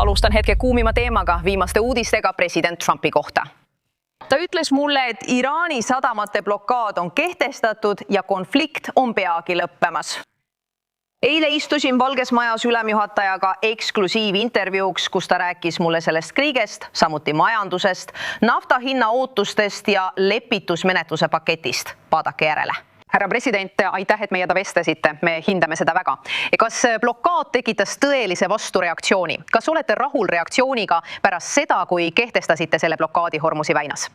Alustan hetke kuumima teemaga, viimaste uudistega president Trumpi kohta. Ta ütles mulle, et Iraani sadamate blokaad on kehtestatud ja konflikt on peagi lõppemas. Eile istusin Valges Majas ülemjuhatajaga eksklusiivintervjuuks, kus ta rääkis mulle sellest kõigest, samuti majandusest, nafta hinna ootustest ja lepitusmenetluse paketist. Vaadake järele. Härra president, aitäh, et meiega vestlesite. Me hindame seda väga. Kas blokaad tekitas tõelise vastureaktsiooni? Kas olete rahul reaktsiooniga pärast seda, kui kehtestasite selle blokaadi Hormuzi väinas?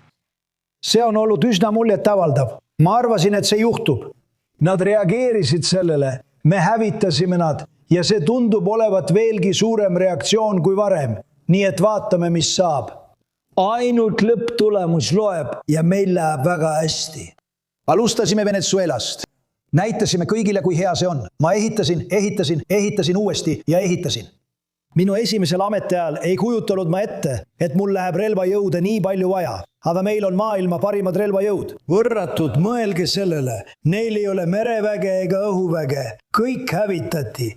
See on olnud üsna muljetavaldav. Ma arvasin, et see juhtub. Nad reageerisid sellele. Me hävitasime nad ja see tundub olevat veelgi suurem reaktsioon kui varem. Nii et vaatame, mis saab. Ainult lõpptulemus loeb ja meil läheb väga hästi. Alustasime Venezuelast. Näitasime kõigile, kui hea see on. Ma ehitasin uuesti ja ehitasin. Minu esimesel ametiajal ei kujutanud ma ette, et mul läheb relvajõude nii palju vaja. Aga meil on maailma parimad relvajõud. Võrratud, mõelge sellele. Neil ei ole mereväge ega õhuväge. Kõik hävitati.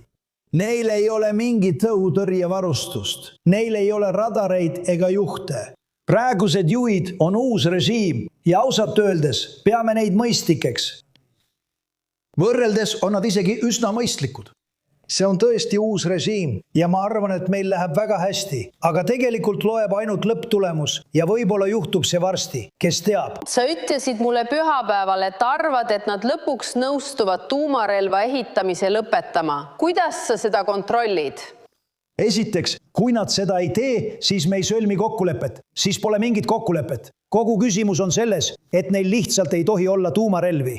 Neil ei ole mingit õhutõrjevarustust. Neil ei ole radareid ega juhte. Praegused juhid on uus režiim ja ausalt öeldes peame neid mõistlikeks. Võrreldes on nad isegi üsna mõistlikud. See on tõesti uus režiim ja ma arvan, et meil läheb väga hästi. Aga tegelikult loeb ainult lõpptulemus ja võib-olla juhtub see varsti, kes teab. Sa ütlesid mulle pühapäeval, et arvad, et nad lõpuks nõustuvad tuumarelva ehitamise lõpetama. Kuidas sa seda kontrollid? Esiteks, kui nad seda ei tee, siis me ei sõlmi kokkulepet. Siis pole mingit kokkulepet. Kogu küsimus on selles, et neil lihtsalt ei tohi olla tuumarelvi.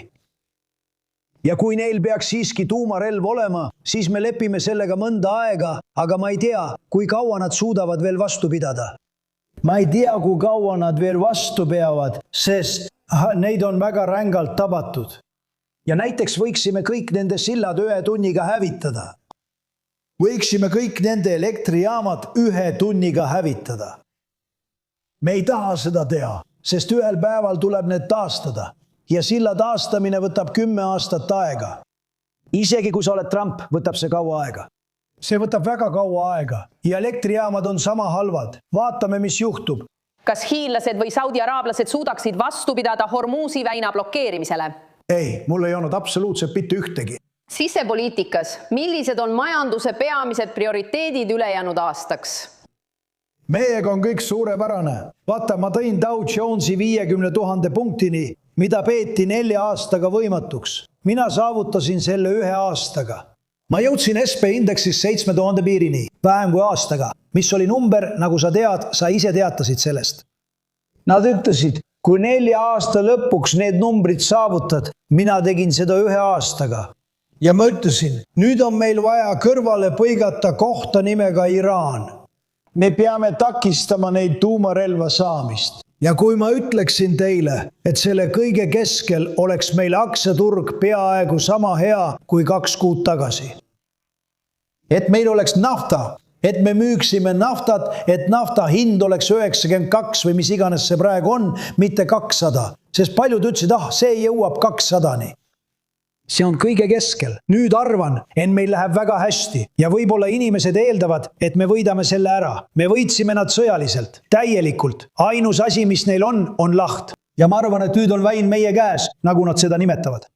Ja kui neil peaks siiski tuumarelv olema, siis me lepime sellega mõnda aega, aga ma ei tea, kui kaua nad suudavad veel vastu pidada. Ma ei tea, kui kaua nad veel vastu peavad, sest neid on väga rängalt tabatud. Ja näiteks võiksime kõik nende sillad 1 tunniga hävitada. Võiksime kõik nende elektrijaamad 1 tunniga hävitada. Me ei taha seda teha, sest ühel päeval tuleb need taastada. Ja silla taastamine võtab 10 aastat aega. Isegi kui sa oled Trump, võtab see kaua aega. See võtab väga kaua aega. Ja elektrijaamad on sama halvad. Vaatame, mis juhtub. Kas hiinlased või saudi-araablased suudaksid vastu pidada Hormuzi väina blokeerimisele? Ei, mul ei olnud absoluutselt mitte ühtegi. Sisepoliitikas, millised on majanduse peamised prioriteedid ülejäänud aastaks? Meiega on kõik suurepärane. Vaata, ma tõin Dow Jonesi 50 000 punktini, mida peeti 4 aastaga võimatuks. Mina saavutasin selle 1 aastaga. Ma jõudsin SP indeksis 7000 piirini, vähem kui aastaga, mis oli number, nagu sa tead, sa ise teatasid sellest. Nad ütlesid, kui 4 aasta lõpuks need numbrid saavutad, mina tegin seda 1 aastaga. Ja ma ütlesin, nüüd on meil vaja kõrvale põigata kohta nimega Iraan. Me peame takistama neid tuumarelva saamist. Ja kui ma ütleksin teile, et selle kõige keskel oleks meil aktsiaturg peaaegu sama hea kui 2 kuud tagasi. Et meil oleks nafta, et me müüksime naftat, et nafta hind oleks 92 või mis iganes see praegu on, mitte 200. Sest paljud ütlesid, see jõuab 200-ni. See on kõige keskel. Nüüd arvan, et meil läheb väga hästi ja võib-olla inimesed eeldavad, et me võidame selle ära. Me võitsime nad sõjaliselt, täielikult. Ainus asi, mis neil on laht. Ja ma arvan, et nüüd on väin meie käes, nagu nad seda nimetavad.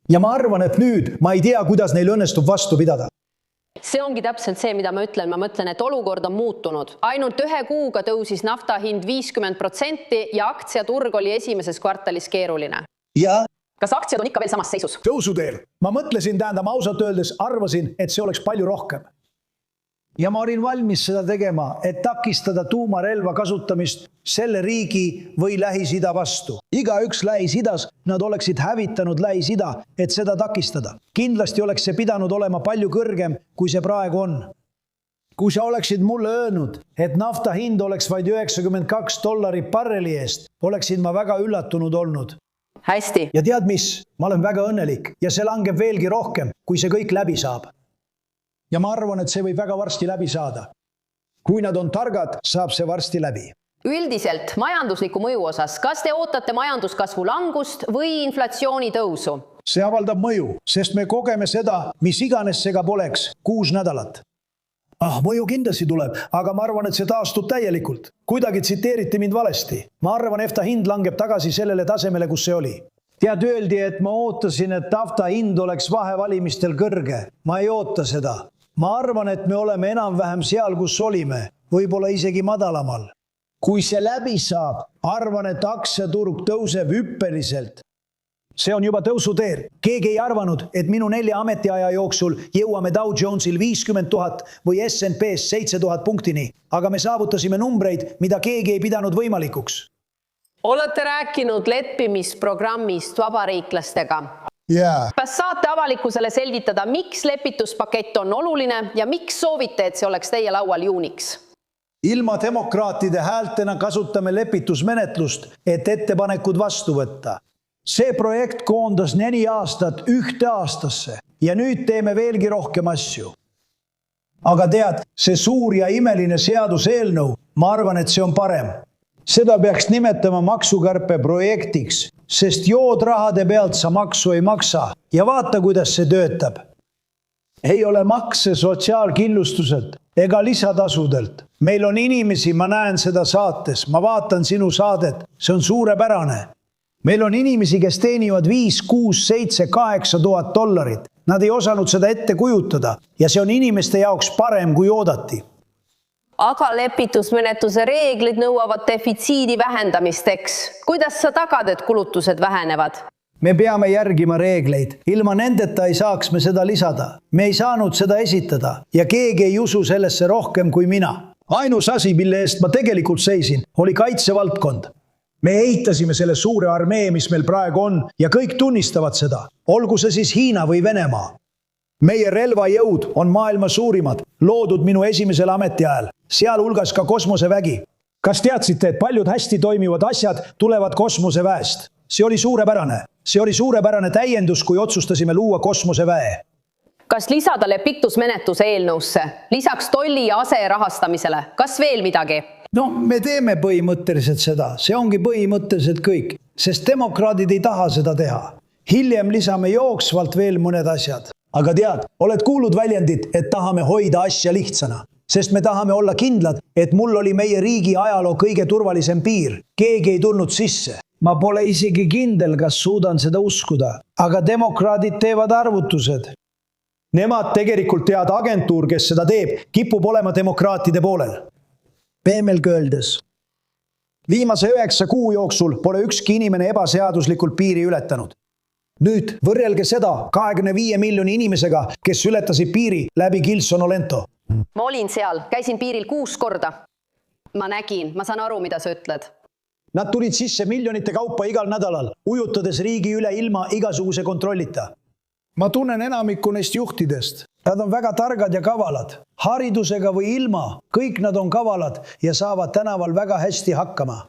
Ja ma arvan, et nüüd ma ei tea, kuidas neil õnnestub vastu pidada. See ongi täpselt see, mida ma ütlen. Ma mõtlen, et olukord on muutunud. Ainult 1 kuuga tõusis nafta hind 50% ja aktsiaturg oli esimeses kvartalis keeruline. Ja kas aktsiad on ikka veel samas seisus? Tõusuteel. Ma mõtlesin, ma ausalt öeldes arvasin, et see oleks palju rohkem. Ja ma olin valmis seda tegema, et takistada tuumarelva kasutamist selle riigi või Lähis-Ida vastu. Igaüks Lähis-Idas, nad oleksid hävitanud Lähis-Ida, et seda takistada. Kindlasti oleks see pidanud olema palju kõrgem, kui see praegu on. Kui sa oleksid mulle öelnud, et nafta hind oleks vaid $92 barreli eest, oleksin ma väga üllatunud olnud. Hästi. Ja tead mis? Ma olen väga õnnelik ja see langeb veelgi rohkem, kui see kõik läbi saab. Ja ma arvan, et see võib väga varsti läbi saada. Kui nad on targad, saab see varsti läbi. Üldiselt majandusliku mõju osas, kas te ootate majanduskasvu langust või inflatsiooni tõusu? See avaldab mõju, sest me kogeme seda, mis iganes see ka poleks, 6 nädalat. Mõju kindlasti tuleb, aga ma arvan, et see taastub täielikult. Kuidagi tsiteeriti mind valesti. Ma arvan, EFTA hind langeb tagasi sellele tasemele, kus see oli. Tead, öeldi, et ma ootasin, et nafta hind oleks vahevalimistel kõrge. Ma ei oota seda. Ma arvan, et me oleme enam-vähem seal, kus olime, võib-olla isegi madalamal. Kui see läbi saab, arvan, et aktsiaturg tõuseb hüppeliselt. See on juba tõusuteel. Keegi ei arvanud, et minu 4 ametiaja jooksul jõuame Dow Jonesil 50 000 või S&P's 7000 punktini, aga me saavutasime numbreid, mida keegi ei pidanud võimalikuks. Olete rääkinud leppimisprogrammist vabariiklastega. Kas saate avalikkusele selgitada, miks lepituspakett on oluline ja miks soovite, et see oleks teie laual juuniks? Ilma demokraatide häältena kasutame lepitusmenetlust, et ettepanekud vastu võtta. See projekt koondas 4 aastat 1 aastasse ja nüüd teeme veelgi rohkem asju. Aga tead, see suur ja imeline seaduseelnõu, ma arvan, et see on parem. Seda peaks nimetama maksukärpe projektiks, sest joodrahade pealt sa maksu ei maksa ja vaata, kuidas see töötab. Ei ole makse sotsiaalkindlustuselt ega lisatasudelt. Meil on inimesi, ma näen seda saates, ma vaatan sinu saadet, see on suurepärane. Meil on inimesi, kes teenivad 5, 6, 7, 8 000 dollarit. Nad ei osanud seda ette kujutada ja see on inimeste jaoks parem kui oodati. Aga lepitusmenetluse reeglid nõuavad defitsiidi vähendamisteks. Kuidas sa tagad, et kulutused vähenevad? Me peame järgima reegleid. Ilma nendeta ei saaks me seda lisada. Me ei saanud seda esitada ja keegi ei usu sellesse rohkem kui mina. Ainus asi, mille eest ma tegelikult seisin, oli kaitsevaldkond. Me eitasime selle suure armee, mis meil praegu on ja kõik tunnistavad seda. Olgu see siis Hiina või Venemaa. Meie relvajõud on maailma suurimad, loodud minu esimesel ametiajal, sealhulgas ka kosmosevägi. Kas teadsite, et paljud hästi toimivad asjad tulevad kosmoseväest? See oli suurepärane. See oli suurepärane täiendus, kui otsustasime luua kosmoseväe. Kas lisada lepitusmenetluse eelnõusse, lisaks tolli ja ase rahastamisele? Kas veel midagi? No, me teeme põhimõtteliselt seda. See ongi põhimõtteliselt kõik, sest demokraadid ei taha seda teha. Hiljem lisame jooksvalt veel mõned asjad. Aga tead, oled kuulnud väljendit, et tahame hoida asja lihtsana, sest me tahame olla kindlad, et mul oli meie riigi ajaloo kõige turvalisem piir. Keegi ei tulnud sisse. Ma pole isegi kindel, kas suudan seda uskuda, aga demokraadid teevad arvutused. Nemad tegelikult tead agentuur, kes seda teeb, kipub olema demokraatide poolel. Pehmelt öeldes. Viimase 9 kuu jooksul pole ükski inimene ebaseaduslikult piiri ületanud. Nüüd võrrelge seda 25 miljoni inimesega, kes ületasid piiri läbi Kilson-Olento. Ma olin seal, käisin piiril 6 korda. Ma nägin, ma saan aru, mida sa ütled. Nad tulid sisse miljonite kaupa igal nädalal, ujutades riigi üle ilma igasuguse kontrollita. Ma tunnen enamikku neist juhtidest. Nad on väga targad ja kavalad. Haridusega või ilma, kõik nad on kavalad ja saavad tänaval väga hästi hakkama.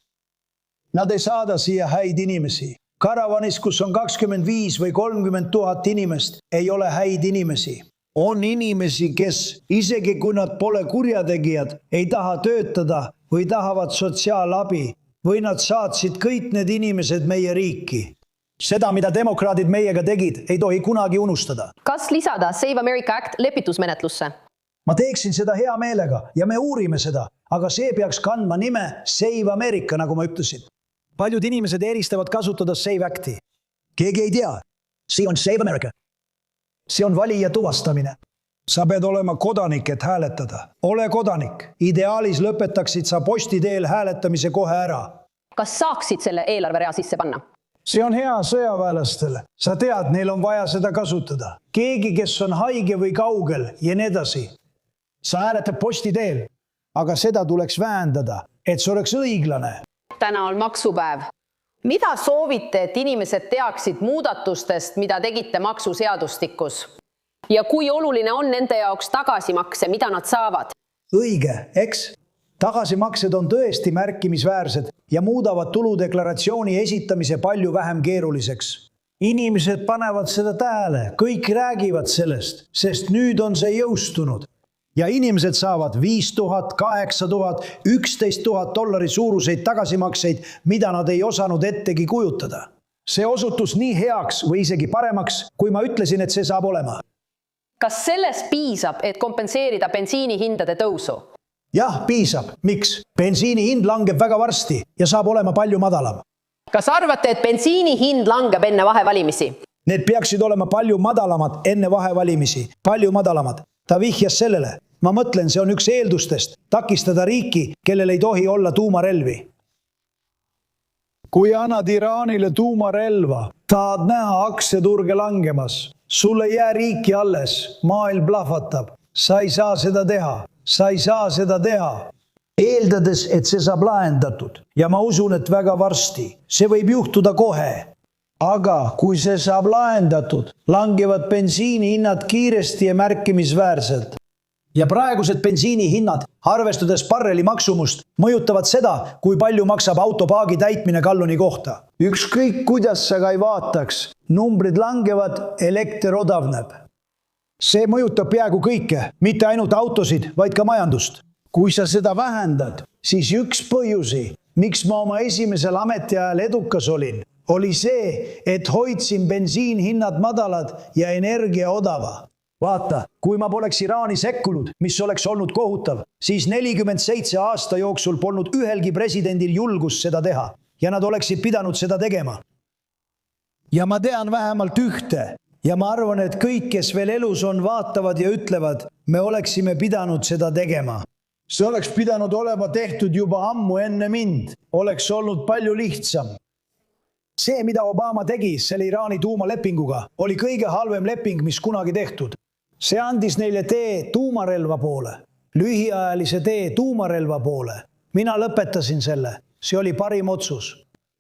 Nad ei saada siia häid inimesi. Karavanis, kus on 25 või 30 000 inimest, ei ole häid inimesi. On inimesi, kes isegi kui nad pole kurjategijad, ei taha töötada või tahavad sotsiaalabi või nad saatsid kõik need inimesed meie riiki. Seda, mida demokraadid meiega tegid, ei tohi kunagi unustada. Kas lisada Save America Act lepitusmenetlusse? Ma teeksin seda hea meelega ja me uurime seda, aga see peaks kandma nime Save America, nagu ma ütlesin. Paljud inimesed eristavad kasutada Save Acti. Keegi ei tea. See on Save America. See on valija tuvastamine. Sa pead olema kodanik, et hääletada. Ole kodanik. Ideaalis lõpetaksid sa posti teel hääletamise kohe ära. Kas saaksid selle eelarverea sisse panna? See on hea sõjaväelastele. Sa tead, neil on vaja seda kasutada. Keegi, kes on haige või kaugel ja nii edasi. Sa hääletad posti teel, aga seda tuleks vähendada, et see oleks õiglane. Täna on maksupäev. Mida soovite, et inimesed teaksid muudatustest, mida tegite maksuseadustikus? Ja kui oluline on nende jaoks tagasimakse, mida nad saavad? Õige, eks? Tagasimaksed on tõesti märkimisväärsed ja muudavad tuludeklaratsiooni esitamise palju vähem keeruliseks. Inimesed panevad seda tähele, kõik räägivad sellest, sest nüüd on see jõustunud. Ja inimesed saavad 5000, 8000, 11 000 dollari suuruseid tagasimakseid, mida nad ei osanud ettegi kujutada. See osutus nii heaks või isegi paremaks, kui ma ütlesin, et see saab olema. Kas sellest piisab, et kompenseerida bensiinihindade tõusu? Jah, piisab. Miks? Bensiini hind langeb väga varsti ja saab olema palju madalam. Kas arvate, et bensiini hind langeb enne vahevalimisi? Need peaksid olema palju madalamad enne vahevalimisi. Palju madalamad. Ta vihjas sellele. Ma mõtlen, see on üks eeldustest takistada riiki, kellel ei tohi olla tuumarelvi. Kui annad Iraanile tuumarelva, tahad näha aktsiaturge langemas. Sul ei jää riiki alles. Maailm plahvatab. Sa ei saa seda teha. Sa ei saa seda teha. Eeldades, et see saab lahendatud. Ja ma usun, et väga varsti. See võib juhtuda kohe. Aga kui see saab lahendatud, langevad bensiini hinnad kiiresti ja märkimisväärselt. Ja praegused bensiini hinnad, arvestades barreli maksumust, mõjutavad seda, kui palju maksab autopaagi täitmine galloni kohta. Ükskõik kuidas sa ka ei vaataks, numbrid langevad, elekter odavneb. See mõjutab peaaegu kõike, mitte ainult autosid, vaid ka majandust. Kui sa seda vähendad, siis üks põhjusi, miks ma oma esimesel ametiajal edukas olin, oli see, et hoidsin bensiinhinnad madalad ja energia odava. Vaata, kui ma poleks Iraani sekkunud, mis oleks olnud kohutav, siis 47 aasta jooksul polnud ühelgi presidendil julgust seda teha ja nad oleksid pidanud seda tegema. Ja ma tean vähemalt ühte ja ma arvan, et kõik, kes veel elus on, vaatavad ja ütlevad, me oleksime pidanud seda tegema. See oleks pidanud olema tehtud juba ammu enne mind, oleks olnud palju lihtsam. See, mida Obama tegi selle Iraani tuumalepinguga, oli kõige halvem leping, mis kunagi tehtud. See andis neile tee tuumarelva poole, lühiajalise tee tuumarelva poole. Mina lõpetasin selle, see oli parim otsus.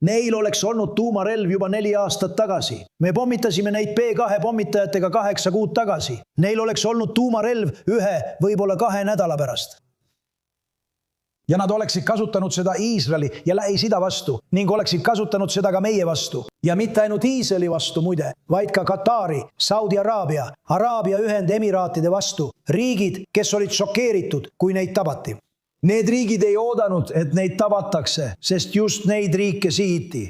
Neil oleks olnud tuumarelv juba 4 aastat tagasi. Me pommitasime neid B2 pommitajatega 8 kuud tagasi. Neil oleks olnud tuumarelv 1, võib-olla 2 nädala pärast. Ja nad oleksid kasutanud seda Iisraeli ja Lähis-Ida vastu ning oleksid kasutanud seda ka meie vastu. Ja mitte ainult Iisraeli vastu muide, vaid ka Katari, Saudi Araabia, Araabia Ühendemiraatide vastu. Riigid, kes olid šokeeritud, kui neid tabati. Need riigid ei oodanud, et neid tabatakse, sest just neid riike sihiti.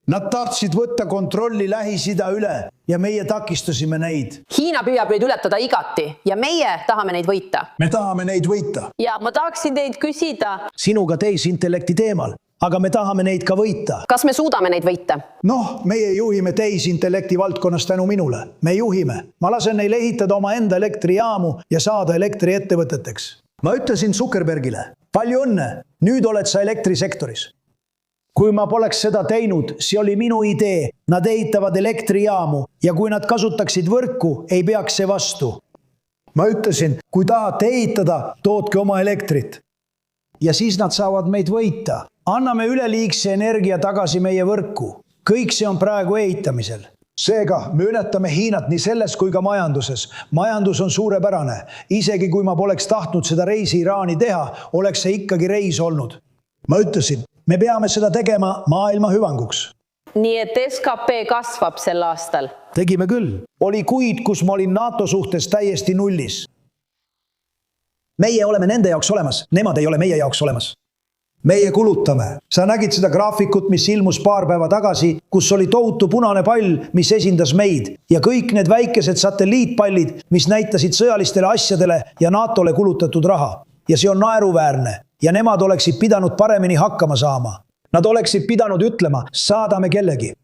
Nad tahtsid võtta kontrolli Lähis-Ida üle ja meie takistasime neid. Hiina püüab neid ületada igati ja meie tahame neid võita. Me tahame neid võita. Ja ma tahaksin teid küsida. Sinuga tehisintellekti teemal, aga me tahame neid ka võita. Kas me suudame neid võita? Noh, meie juhime tehisintellekti valdkonnas tänu minule. Me juhime. Ma lasen neil ehitada oma enda elektrijaamu ja saada elektriettevõteteks. Ma ütlesin Zuckerbergile, palju õnne, nüüd oled sa elektrisektoris. Kui ma poleks seda teinud, see oli minu idee. Nad ehitavad elektrijaamu ja kui nad kasutaksid võrku, ei peaks see vastu. Ma ütlesin, kui tahate ehitada, tootke oma elektrit. Ja siis nad saavad meid võita. Anname üleliigse energia tagasi meie võrku. Kõik see on praegu ehitamisel. Seega, me ületame Hiinat nii selles kui ka majanduses. Majandus on suurepärane. Isegi kui ma poleks tahtnud seda reisi Iraani teha, oleks see ikkagi reis olnud. Ma ütlesin, me peame seda tegema maailma hüvanguks. Nii et SKP kasvab sel aastal. Tegime küll. Oli kuid, kus ma olin NATO suhtes täiesti nullis. Meie oleme nende jaoks olemas, nemad ei ole meie jaoks olemas. Meie kulutame. Sa nägid seda graafikut, mis ilmus paar päeva tagasi, kus oli tohutu punane pall, mis esindas meid. Ja kõik need väikesed satelliitpallid, mis näitasid sõjalistele asjadele ja NATOle kulutatud raha. Ja see on naeruväärne. Ja nemad oleksid pidanud paremini hakkama saama. Nad oleksid pidanud ütlema, saadame kellegi.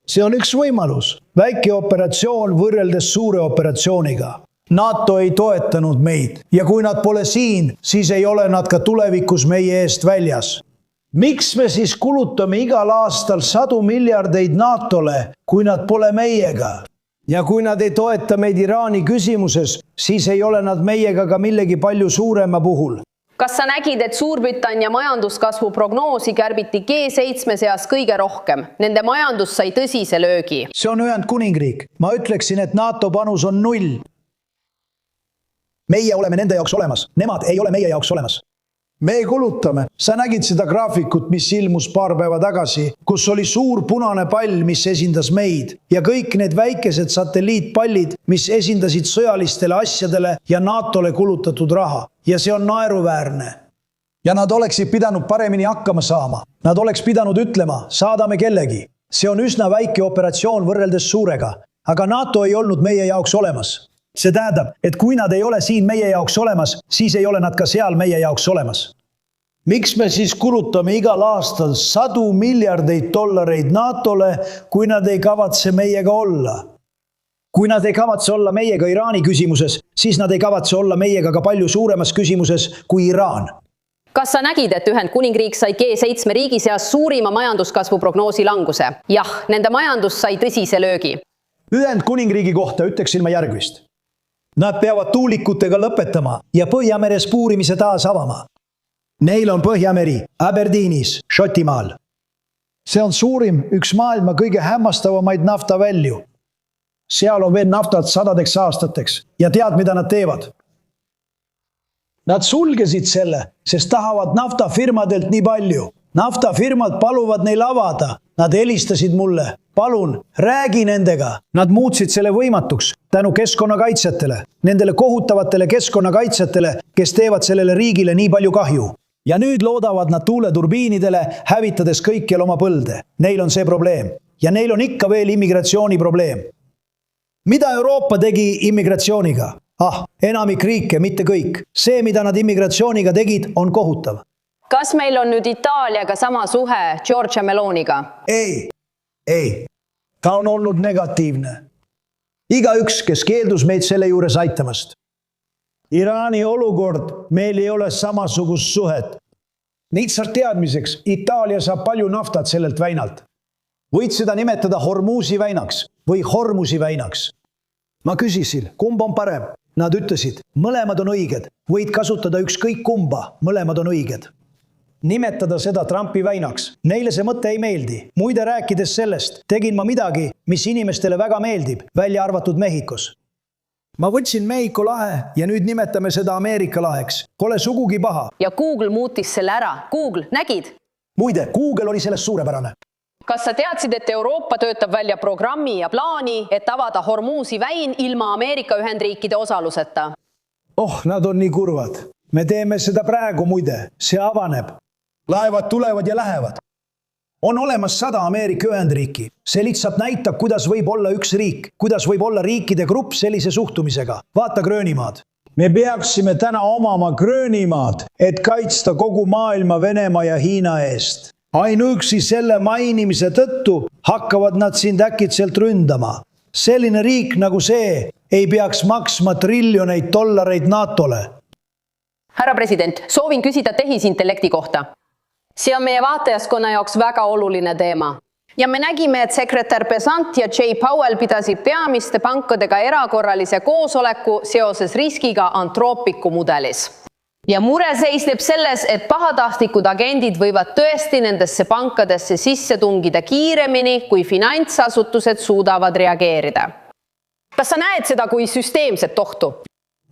See on üks võimalus. Väike operatsioon võrreldes suure operatsiooniga. NATO ei toetanud meid ja kui nad pole siin, siis ei ole nad ka tulevikus meie eest väljas. Miks me siis kulutame igal aastal 100 miljardeid NATO-le, kui nad pole meiega? Ja kui nad ei toeta meid Iraani küsimuses, siis ei ole nad meiega ka millegi palju suurema puhul. Kas sa nägid, et Suurbritannia majanduskasvu prognoosi kärbiti G7 seas kõige rohkem? Nende majandus sai tõsise löögi. See on Ühendkuningriik. Ma ütleksin, et NATO panus on 0. Meie oleme nende jaoks olemas. Nemad ei ole meie jaoks olemas. Me kulutame. Sa nägid seda graafikut, mis ilmus paar päeva tagasi, kus oli suur punane pall, mis esindas meid ja kõik need väikesed satelliitpallid, mis esindasid sõjalistele asjadele ja NATOle kulutatud raha. Ja see on naeruväärne. Ja nad oleksid pidanud paremini hakkama saama. Nad oleks pidanud ütlema, saadame kellegi. See on üsna väike operatsioon võrreldes suurega, aga NATO ei olnud meie jaoks olemas. See tähendab, et kui nad ei ole siin meie jaoks olemas, siis ei ole nad ka seal meie jaoks olemas. Miks me siis kulutame igal aastal $100 miljardeid NATO-le, kui nad ei kavatse meiega olla? Kui nad ei kavatse olla meiega Iraani küsimuses, siis nad ei kavatse olla meiega ka palju suuremas küsimuses kui Iraan. Kas sa nägid, et Ühendkuningriik sai G7 riigi seas suurima majanduskasvu prognoosi languse? Jah, nende majandus sai tõsise löögi. Ühendkuningriigi kohta ütleksin ma järgmist. Nad peavad tuulikutega lõpetama ja Põhjameres puurimise taas avama. Neil on Põhjameri, Aberdeenis, Šotimaal. See on suurim, üks maailma kõige hämmastavamaid naftavälju. Seal on veel naftat 100 aastateks ja tead, mida nad teevad? Nad sulgesid selle, sest tahavad naftafirmadelt nii palju. Naftafirmad paluvad neil avada. Nad helistasid mulle. Palun, räägi nendega. Nad muutsid selle võimatuks tänu keskkonnakaitsjatele, nendele kohutavatele keskkonnakaitsjatele, kes teevad sellele riigile nii palju kahju. Ja nüüd loodavad nad tuuleturbiinidele, hävitades kõikjal oma põlde. Neil on see probleem. Ja neil on ikka veel immigratsiooni probleem. Mida Euroopa tegi immigratsiooniga? Enamik riike, mitte kõik. See, mida nad immigratsiooniga tegid, on kohutav. Kas meil on nüüd Itaaliaga sama suhe Giorgia Meloniga? Ei. Ta on olnud negatiivne. Igaüks, kes keeldus meid selle juures aitamast. Iraani olukord, meil ei ole samasugust suhet. Lihtsalt teadmiseks, Itaalia saab palju naftat sellelt väinalt. Võid seda nimetada Hormuzi väinaks või Hormuzi väinaks. Ma küsisin, kumb on parem? Nad ütlesid, mõlemad on õiged. Võid kasutada ükskõik kumba, mõlemad on õiged. Nimetada seda Trumpi väinaks. Neile see mõte ei meeldi. Muide rääkides sellest, tegin ma midagi, mis inimestele väga meeldib, välja arvatud Mehhikos. Ma võtsin Mehhiko lahe ja nüüd nimetame seda Ameerika laheks. Pole sugugi paha. Ja Google muutis selle ära. Google, nägid? Muide, Google oli sellest suurepärane. Kas sa teadsid, et Euroopa töötab välja programmi ja plaani, et avada Hormuzi väin ilma Ameerika Ühendriikide osaluseta? Nad on nii kurvad. Me teeme seda praegu muide. See avaneb. Laevad tulevad ja lähevad. On olemas 100 Ameerika Ühendriiki. See lihtsalt näitab, kuidas võib olla üks riik, kuidas võib olla riikide grupp sellise suhtumisega. Vaata Gröönimaad. Me peaksime täna omama Gröönimaad, et kaitsta kogu maailma Venemaa ja Hiina eest. Ainuüksi selle mainimise tõttu hakkavad nad sind äkitselt ründama. Selline riik nagu see ei peaks maksma triljoneid dollareid NATO-le. Härra president, soovin küsida tehisintellekti kohta. See on meie vaatajaskonna jaoks väga oluline teema. Ja me nägime, et sekretär Pesant ja Jay Powell pidasid peamiste pankadega erakorralise koosoleku seoses riskiga Anthropicu mudelis. Ja mure seisneb selles, et pahatahtlikud agendid võivad tõesti nendesse pankadesse sisse tungida kiiremini, kui finantsasutused suudavad reageerida. Kas sa näed seda kui süsteemset ohtu?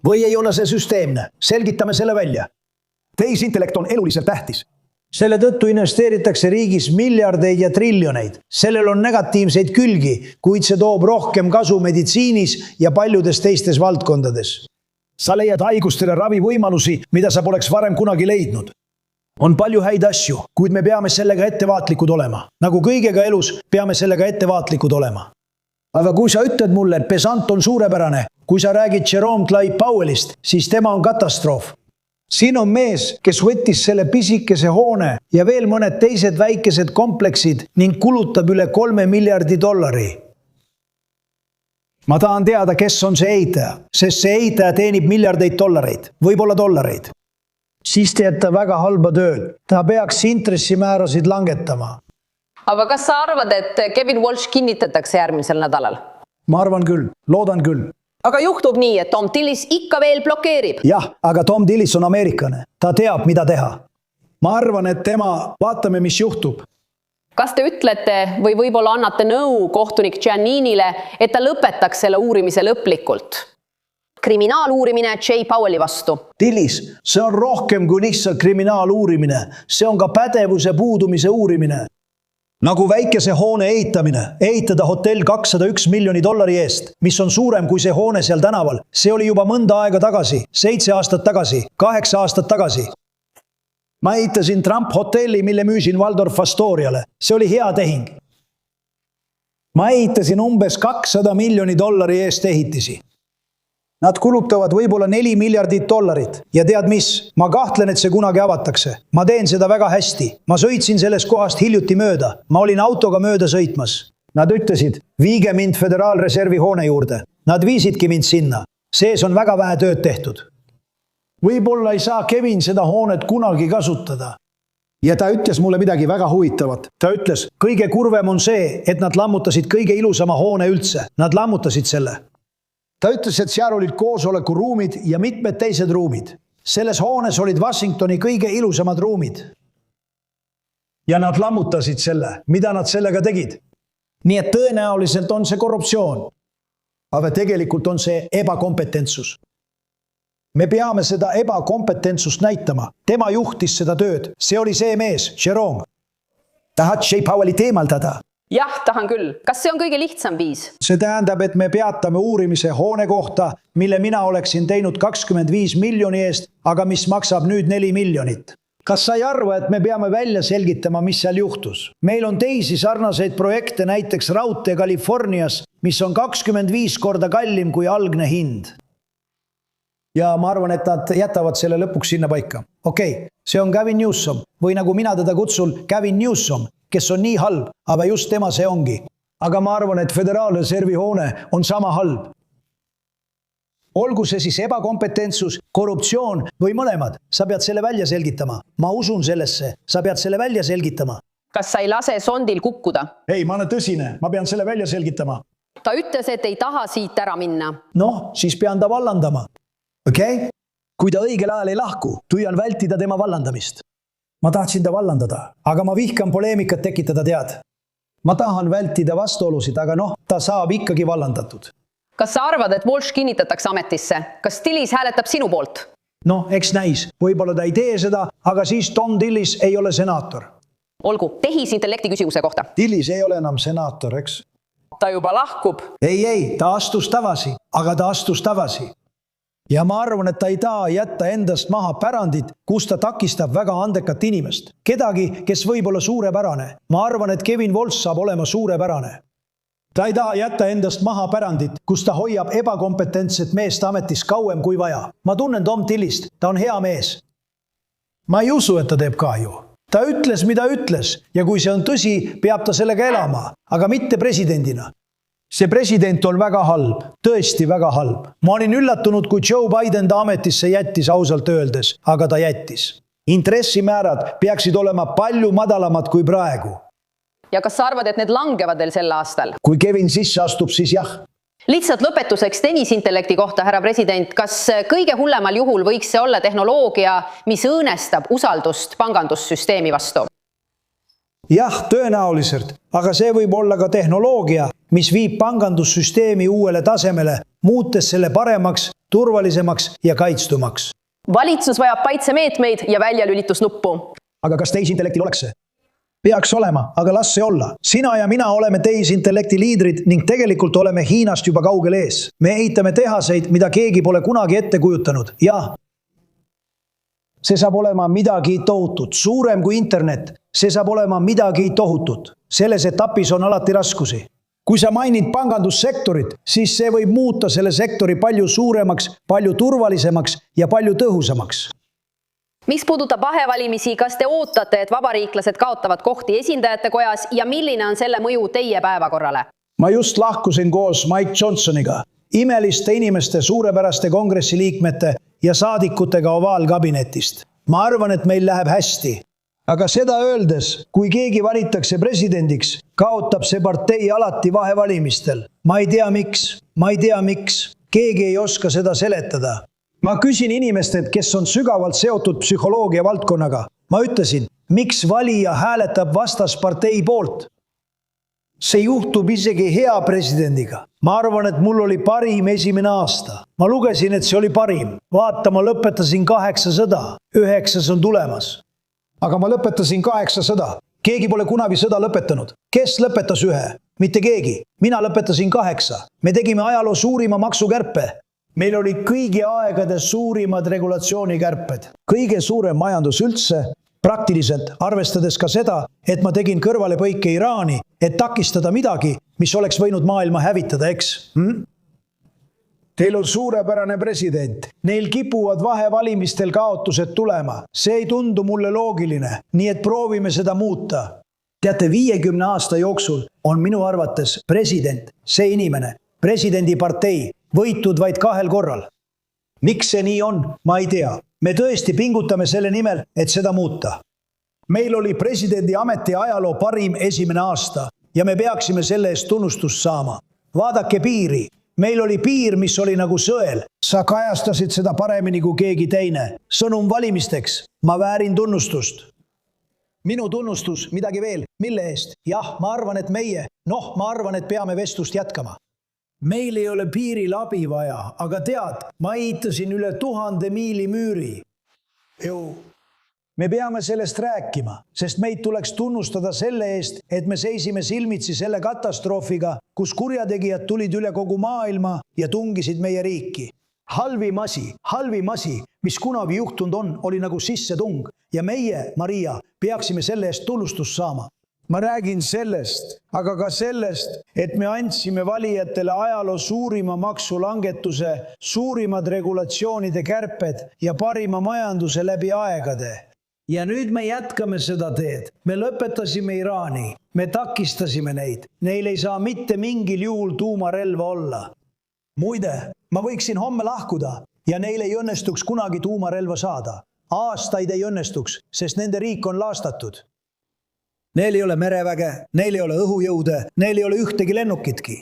Või ei ole see süsteemne? Selgitame selle välja. Tehisintellekt on eluliselt tähtis. Selle tõttu investeeritakse riigis miljardeid ja triljoneid. Sellel on negatiivseid külgi, kuid see toob rohkem kasu meditsiinis ja paljudes teistes valdkondades. Sa leiad haigustele ravivõimalusi, mida sa poleks varem kunagi leidnud. On palju häid asju, kuid me peame sellega ettevaatlikud olema. Nagu kõigega elus, peame sellega ettevaatlikud olema. Aga kui sa ütled mulle, et Pesant on suurepärane, kui sa räägid Jerome Clyde Powellist, siis tema on katastroof. Siin on mees, kes võttis selle pisikese hoone ja veel mõned teised väikesed kompleksid ning kulutab üle $3 miljardi. Ma tahan teada, kes on see ehitaja, sest see ehitaja teenib miljardeid dollareid, võib-olla dollareid. Siis teeb ta väga halba tööd. Ta peaks intressimäärasid langetama. Aga kas sa arvad, et Kevin Walsh kinnitatakse järgmisel nädalal? Ma arvan küll, loodan küll. Aga juhtub nii, et Tom Tillis ikka veel blokeerib. Jah, aga Tom Tillis on ameeriklane. Ta teab, mida teha. Ma arvan, et vaatame, mis juhtub. Kas te ütlete või võib-olla annate nõu kohtunik Gianninile, et ta lõpetaks selle uurimise lõplikult? Kriminaaluurimine Jay Powelli vastu. Tillis, see on rohkem kui lihtsalt kriminaaluurimine. See on ka pädevuse puudumise uurimine. Nagu väikese hoone ehitada hotell $201 miljoni eest, mis on suurem kui see hoone seal tänaval. See oli juba mõnda aega tagasi, 7 aastat tagasi, 8 aastat tagasi. Ma ehitasin Trump hotelli, mille müüsin Waldorf Astoriale. See oli hea tehing. Ma ehitasin umbes $200 miljoni eest ehitisi. Nad kulutavad võib-olla $4 miljardit ja tead mis? Ma kahtlen, et see kunagi avatakse. Ma teen seda väga hästi. Ma sõitsin sellest kohast hiljuti mööda. Ma olin autoga mööda sõitmas. Nad ütlesid, viige mind Föderaalreservi hoone juurde. Nad viisidki mind sinna. Sees on väga vähe tööd tehtud. Võib-olla ei saa Kevin seda hoonet kunagi kasutada. Ja ta ütles mulle midagi väga huvitavat. Ta ütles, kõige kurvem on see, et nad lammutasid kõige ilusama hoone üldse. Nad lammutasid selle. Ta ütles, et seal olid koosolekuruumid ja mitmed teised ruumid. Selles hoones olid Washingtoni kõige ilusamad ruumid. Ja nad lammutasid selle. Mida nad sellega tegid? Nii et tõenäoliselt on see korruptsioon. Aga tegelikult on see ebakompetentsus. Me peame seda ebakompetentsust näitama. Tema juhtis seda tööd. See oli see mees, Jerome. Tahad Jay Powelli teemaldada? Jah, tahan küll. Kas see on kõige lihtsam viis? See tähendab, et me peatame uurimise hoone kohta, mille mina oleksin teinud 25 miljoni eest, aga mis maksab nüüd 4 miljonit. Kas sa ei arva, et me peame välja selgitama, mis seal juhtus? Meil on teisi sarnaseid projekte, näiteks raudtee Californias, mis on 25 korda kallim kui algne hind. Ja ma arvan, et nad jätavad selle lõpuks sinna paika. Okei, see on Gavin Newsom, või nagu mina teda kutsun, Gavin Newsom, kes on nii halb, aga just tema see ongi. Aga ma arvan, et Föderaalreservi hoone on sama halb. Olgu see siis ebakompetentsus, korruptsioon või mõlemad, sa pead selle välja selgitama. Ma usun sellesse, sa pead selle välja selgitama. Kas sa ei lase sondil kukkuda? Ei, ma olen tõsine, ma pean selle välja selgitama. Ta ütles, et ei taha siit ära minna. Noh, siis pean ta vallandama. Okei? Kui ta õigel ajal ei lahku, püüan vältida tema vallandamist. Ma tahtsin ta vallandada, aga ma vihkan poleemikat tekitada tead. Ma tahan vältida vastuolusid, aga noh, ta saab ikkagi vallandatud. Kas sa arvad, et Walsh kinnitatakse ametisse? Kas Tillis hääletab sinu poolt? Noh, eks näis. Võib-olla ta ei tee seda, aga siis Tom Tillis ei ole senaator. Olgu, tehisintellekti küsimuse kohta. Tillis ei ole enam senaator, eks? Ta juba lahkub. Ei, ta astus tagasi, aga ta astus tagasi. Ja ma arvan, et ta ei taha jätta endast maha pärandit, kus ta takistab väga andekat inimest. Kedagi, kes võib olla suurepärane. Ma arvan, et Kevin Walsh saab olema suurepärane. Ta ei taha jätta endast maha pärandit, kus ta hoiab ebakompetentset meest ametis kauem kui vaja. Ma tunnen Tom Tillist, ta on hea mees. Ma ei usu, et ta teeb kahju. Ta ütles, mida ütles ja kui see on tõsi, peab ta sellega elama, aga mitte presidendina. See president on väga halb, tõesti väga halb. Ma olin üllatunud, kui Joe Biden ta ametisse jättis ausalt öeldes, aga ta jättis. Intressimäärad peaksid olema palju madalamad kui praegu. Ja kas sa arvad, et need langevad veel sel aastal? Kui Kevin sisse astub, siis jah. Lihtsalt lõpetuseks tehisintellekti kohta, härra president, kas kõige hullemal juhul võiks see olla tehnoloogia, mis õõnestab usaldust pangandussüsteemi vastu? Jah, tõenäoliselt, aga see võib olla ka tehnoloogia, mis viib pangandussüsteemi uuele tasemele, muutes selle paremaks, turvalisemaks ja kaitstumaks. Valitsus vajab kaitsemeetmeid ja väljalülitusnuppu. Aga kas tehisintellektil oleks see? Peaks olema, aga las see olla. Sina ja mina oleme tehisintellekti liidrid ning tegelikult oleme Hiinast juba kaugel ees. Me ehitame tehaseid, mida keegi pole kunagi ette kujutanud. Ja see saab olema midagi tohutut, suurem kui internet. See saab olema midagi tohutut. Selles etapis on alati raskusi. Kui sa mainid pangandussektorit, siis see võib muuta selle sektori palju suuremaks, palju turvalisemaks ja palju tõhusamaks. Mis puudutab vahevalimisi, kas te ootate, et vabariiklased kaotavad kohti esindajate kojas ja milline on selle mõju teie päevakorrale? Ma just lahkusin koos Mike Johnsoniga, imeliste inimeste, suurepäraste kongressi liikmete ja saadikutega ovaalkabinetist. Ma arvan, et meil läheb hästi. Aga seda öeldes, kui keegi valitakse presidendiks, kaotab see partei alati vahevalimistel. Ma ei tea miks. Keegi ei oska seda seletada. Ma küsin inimesed, kes on sügavalt seotud psühholoogia valdkonnaga. Ma ütlesin, miks valija hääletab vastaspartei poolt? See juhtub isegi hea presidendiga. Ma arvan, et mul oli parim esimene aasta. Ma lugesin, et see oli parim. Vaata, ma lõpetasin 800. 9 on tulemas. Aga ma lõpetasin 800. Keegi pole kunagi sõda lõpetanud. Kes lõpetas 1? Mitte keegi. Mina lõpetasin 8. Me tegime ajaloo suurima maksukärpe. Meil oli kõigi aegade suurimad regulatsiooninkärped. Kõige suurem majandus üldse, praktiliselt arvestades ka seda, et ma tegin kõrvalepõike Iraani, et takistada midagi, mis oleks võinud maailma hävitada, eks? Teil on suurepärane president. Neil kipuvad vahevalimistel kaotused tulema. See ei tundu mulle loogiline, nii et proovime seda muuta. Teate, 50 aasta jooksul on minu arvates president, see inimene, presidendipartei, võitud vaid 2 korral. Miks see nii on? Ma ei tea. Me tõesti pingutame selle nimel, et seda muuta. Meil oli presidendi ameti ajaloo parim esimene aasta ja me peaksime selle eest tunnustust saama. Vaadake piiri. Meil oli piir, mis oli nagu sõel. Sa kajastasid seda paremini kui keegi teine. Sõnum valimisteks. Ma väärin tunnustust. Minu tunnustus, midagi veel. Mille eest? Jah, ma arvan, et ma arvan, et peame vestlust jätkama. Meil ei ole piiril abi vaja, aga tead, ma ehitasin üle 1000 miili müüri. Me peame sellest rääkima, sest meid tuleks tunnustada selle eest, et me seisime silmitsi selle katastroofiga, kus kurjategijad tulid üle kogu maailma ja tungisid meie riiki. Halvim asi, mis kunagi juhtunud on, oli nagu sissetung ja meie, Maria, peaksime selle eest tunnustust saama. Ma räägin sellest, aga ka sellest, et me andsime valijatele ajaloo suurima maksulangetuse, suurimad regulatsioonide kärped ja parima majanduse läbi aegade. Ja nüüd me jätkame seda teed. Me lõpetasime Iraani, me takistasime neid. Neil ei saa mitte mingil juhul tuumarelva olla. Muide, ma võiksin homme lahkuda ja neil ei õnnestuks kunagi tuumarelva saada. Aastaid ei õnnestuks, sest nende riik on laastatud. Neil ei ole mereväge, neil ei ole õhujõude, neil ei ole ühtegi lennukitki.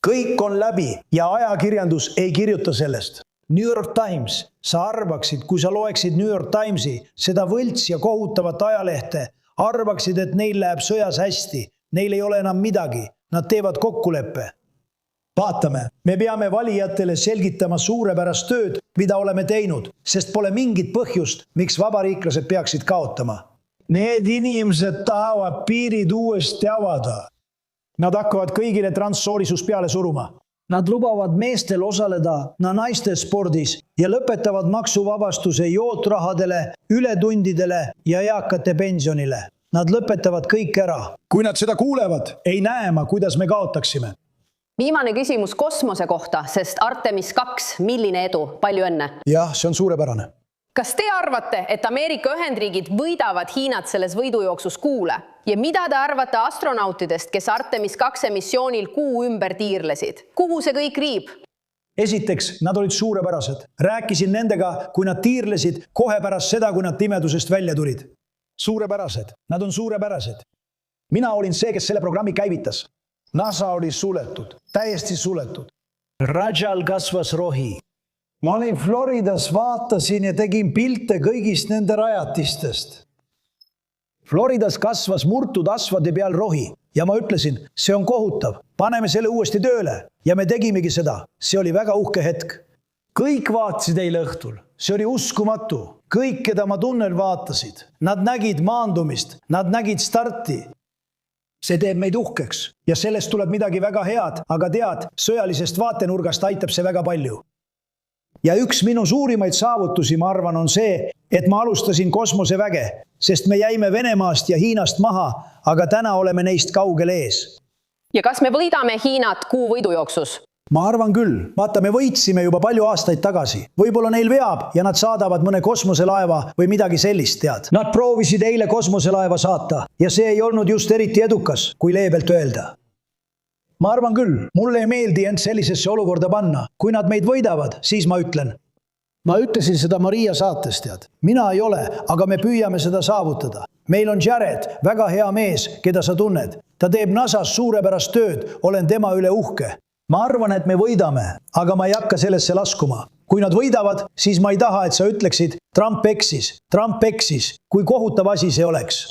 Kõik on läbi ja ajakirjandus ei kirjuta sellest. New York Times, sa arvaksid, kui sa loeksid New York Timesi, seda võlts ja kohutavat ajalehte, arvaksid, et neil läheb sõjas hästi. Neil ei ole enam midagi, nad teevad kokkuleppe. Vaatame, me peame valijatele selgitama suurepärast tööd, mida oleme teinud, sest pole mingit põhjust, miks vabariiklased peaksid kaotama. Need inimesed tahavad piirid uuesti avada. Nad hakkavad kõigile transsoolisus peale suruma. Nad lubavad meestel osaleda naiste spordis ja lõpetavad maksuvabastuse jootrahadele, ületundidele ja eakate pensionile. Nad lõpetavad kõik ära. Kui nad seda kuulevad, ei näe ma, kuidas me kaotaksime. Viimane küsimus kosmose kohta, sest Artemis 2, milline edu? Palju õnne. Jah, see on suurepärane. Kas te arvate, et Ameerika Ühendriigid võidavad Hiinat selles võidujooksus Kuule? Ja mida te arvate astronautidest, kes Artemis 2 missioonil Kuu ümber tiirlesid? Kuhu see kõik riib? Esiteks, nad olid suurepärased. Rääkisin nendega, kui nad tiirlesid kohe pärast seda, kui nad pimedusest välja tulid. Suurepärased. Nad on suurepärased. Mina olin see, kes selle programmi käivitas. NASA oli suletud. Täiesti suletud. Rajal kasvas rohi. Ma olin Floridas, vaatasin ja tegin pilte kõigist nende rajatistest. Floridas kasvas murtud asvade peal rohi ja ma ütlesin, see on kohutav, paneme selle uuesti tööle ja me tegimegi seda. See oli väga uhke hetk. Kõik vaatasid eile õhtul. See oli uskumatu. Kõik, keda ma tunnen, vaatasid. Nad nägid maandumist, nad nägid starti. See teeb meid uhkeks ja sellest tuleb midagi väga head, aga tead, sõjalisest vaatenurgast aitab see väga palju. Ja üks minu suurimaid saavutusi, ma arvan, on see, et ma alustasin kosmoseväge, sest me jäime Venemaast ja Hiinast maha, aga täna oleme neist kaugel ees. Ja kas me võidame Hiinat Kuu võidujooksus? Ma arvan küll. Vaata, me võitsime juba palju aastaid tagasi. Võib-olla neil veab ja nad saadavad mõne kosmoselaeva või midagi sellist, tead. Nad proovisid eile kosmoselaeva saata ja see ei olnud just eriti edukas, kui leebelt öelda. Ma arvan küll, mulle ei meeldi end sellisesse olukorda panna. Kui nad meid võidavad, siis ma ütlen. Ma ütlesin seda Maria saates, tead. Mina ei ole, aga me püüame seda saavutada. Meil on Jared, väga hea mees, keda sa tunned. Ta teeb NASAs suurepärast tööd, olen tema üle uhke. Ma arvan, et me võidame, aga ma ei hakka sellesse laskuma. Kui nad võidavad, siis ma ei taha, et sa ütleksid, Trump eksis, kui kohutav asi see oleks.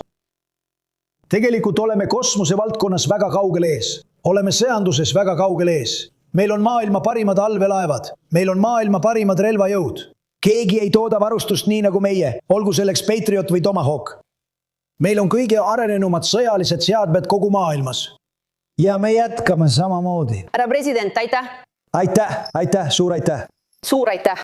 Tegelikult oleme kosmose valdkonnas väga kaugel ees. Oleme sõjanduses väga kaugel ees. Meil on maailma parimad allveelaevad. Meil on maailma parimad relvajõud. Keegi ei tooda varustust nii nagu meie, olgu selleks Patriot või Tomahawk. Meil on kõige arenenumad sõjalised seadmed kogu maailmas. Ja me jätkame samamoodi. Härra president, aitäh! Aitäh, suur aitäh! Suur aitäh!